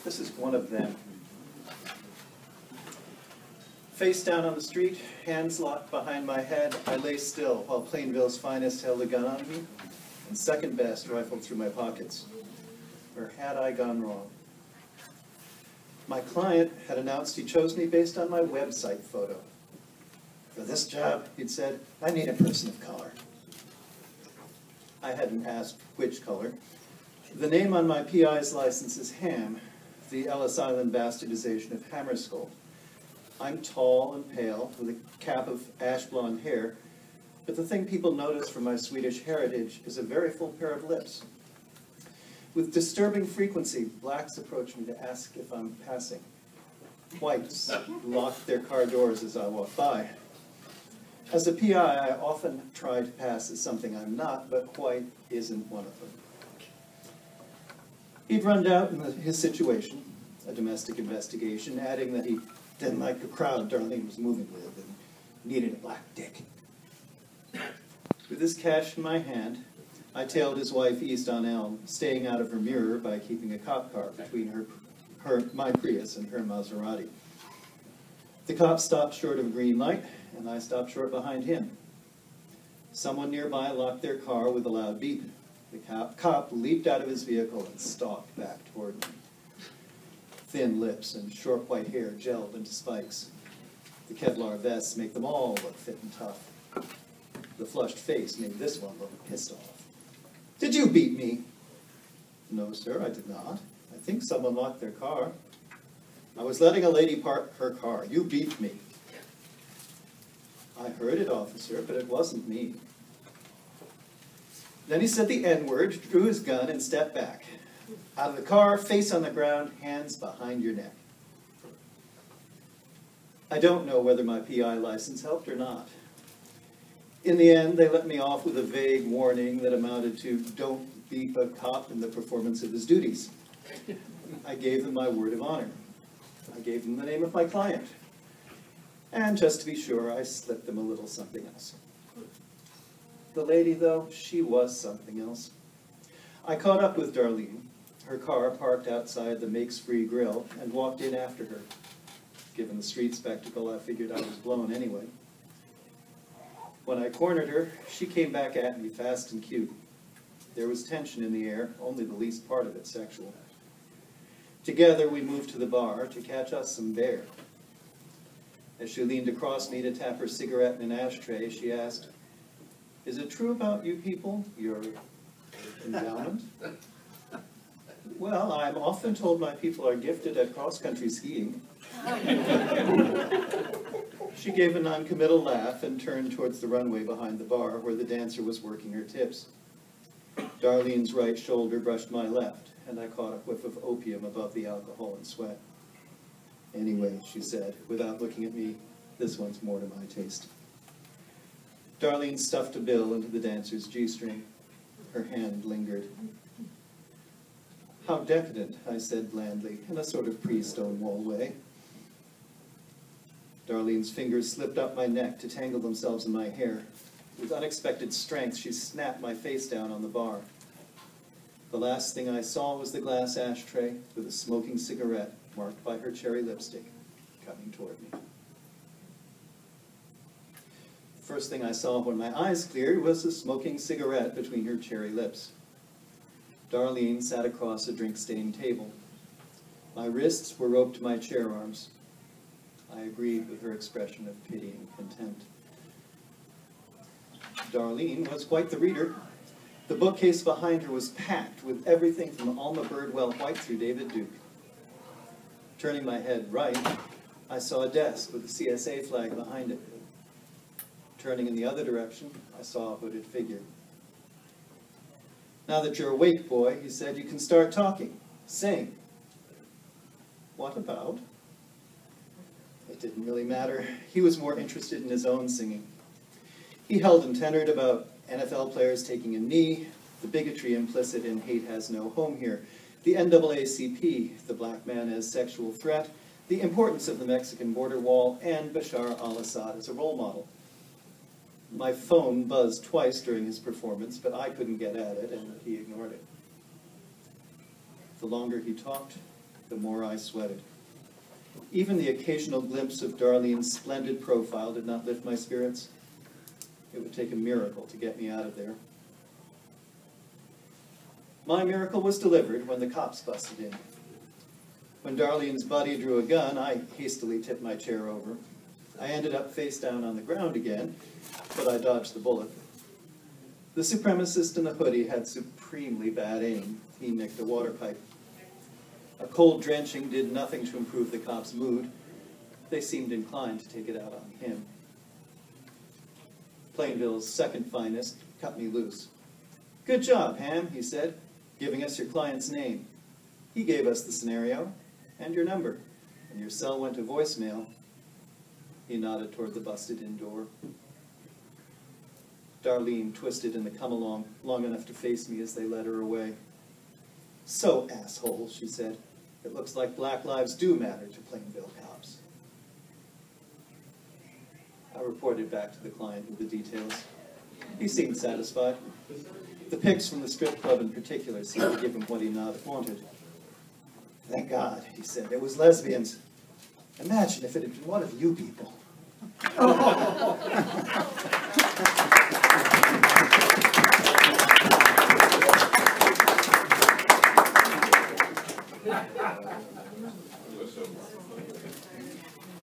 This is one of them. Face down on the street, hands locked behind my head, I lay still while Plainville's finest held a gun on me, and second best rifled through my pockets. Or had I gone wrong? My client had announced he chose me based on my website photo. For this job, he'd said, I need a person of color. I hadn't asked which color. The name on my PI's license is Ham, the Ellis Island bastardization of Hammerskull. I'm tall and pale, with a cap of ash blonde hair, but the thing people notice from my Swedish heritage is a very full pair of lips. With disturbing frequency, blacks approach me to ask if I'm passing. Whites lock their car doors as I walk by. As a PI, I often try to pass as something I'm not, but white isn't one of them. He'd run down his situation, a domestic investigation, adding that he didn't like the crowd Darlene was moving with and needed a black dick. With his cash in my hand, I tailed his wife east on Elm, staying out of her mirror by keeping a cop car between my Prius and her Maserati. The cop stopped short of a green light, and I stopped short behind him. Someone nearby locked their car with a loud beep. The cop leaped out of his vehicle and stalked back toward me. Thin lips and short white hair gelled into spikes. The Kevlar vests make them all look fit and tough. The flushed face made this one look pissed off. Did you beat me? No, sir, I did not. I think someone locked their car. I was letting a lady park her car. You beat me. I heard it, officer, but it wasn't me. Then he said the N-word, drew his gun, and stepped back. Out of the car, face on the ground, hands behind your neck. I don't know whether my PI license helped or not. In the end, they let me off with a vague warning that amounted to, don't beat a cop in the performance of his duties. I gave them my word of honor. I gave them the name of my client. And just to be sure, I slipped them a little something else. The lady, though, she was something else. I caught up with Darlene, her car parked outside the Makes Free Grill, and walked in after her. Given the street spectacle, I figured I was blown anyway. When I cornered her, she came back at me fast and cute. There was tension in the air, only the least part of it sexual. Together, we moved to the bar to catch us some bear. As she leaned across me to tap her cigarette in an ashtray, she asked, "Is it true about you people, your endowment?" Well, I'm often told my people are gifted at cross-country skiing. She gave a non-committal laugh and turned towards the runway behind the bar where the dancer was working her tips. Darlene's right shoulder brushed my left, and I caught a whiff of opium above the alcohol and sweat. "Anyway," she said, without looking at me, "this one's more to my taste." Darlene stuffed a bill into the dancer's G-string. Her hand lingered. "How decadent," I said blandly, in a sort of pre-Stonewall way. Darlene's fingers slipped up my neck to tangle themselves in my hair. With unexpected strength, she snapped my face down on the bar. The last thing I saw was the glass ashtray with a smoking cigarette marked by her cherry lipstick coming toward me. The first thing I saw when my eyes cleared was a smoking cigarette between her cherry lips. Darlene sat across a drink-stained table. My wrists were roped to my chair arms. I agreed with her expression of pity and contempt. Darlene was quite the reader. The bookcase behind her was packed with everything from Alma Birdwell White through David Duke. Turning my head right, I saw a desk with a CSA flag behind it. Turning in the other direction, I saw a hooded figure. "Now that you're awake, boy," he said, "you can start talking. Sing." "What about?" It didn't really matter. He was more interested in his own singing. He held and tenored about NFL players taking a knee, the bigotry implicit in hate has no home here, the NAACP, the black man as sexual threat, the importance of the Mexican border wall, and Bashar al-Assad as a role model. My phone buzzed twice during his performance, but I couldn't get at it, and he ignored it. The longer he talked, the more I sweated. Even the occasional glimpse of Darlene's splendid profile did not lift my spirits. It would take a miracle to get me out of there. My miracle was delivered when the cops busted in. When Darlene's buddy drew a gun, I hastily tipped my chair over. I ended up face down on the ground again, but I dodged the bullet. The supremacist in the hoodie had supremely bad aim. He nicked a water pipe. A cold drenching did nothing to improve the cops' mood. They seemed inclined to take it out on him. Plainville's second finest cut me loose. "Good job, Ham," he said, "giving us your client's name. He gave us the scenario and your number, and your cell went to voicemail." He nodded toward the busted-in door. Darlene twisted in the come-along long enough to face me as they led her away. "So, asshole," she said, "it looks like black lives do matter to Plainville cops." I reported back to the client with the details. He seemed satisfied. The pics from the strip club in particular seemed to give him what he wanted. "Thank God," he said, "it was lesbians. Imagine if it had been one of you people."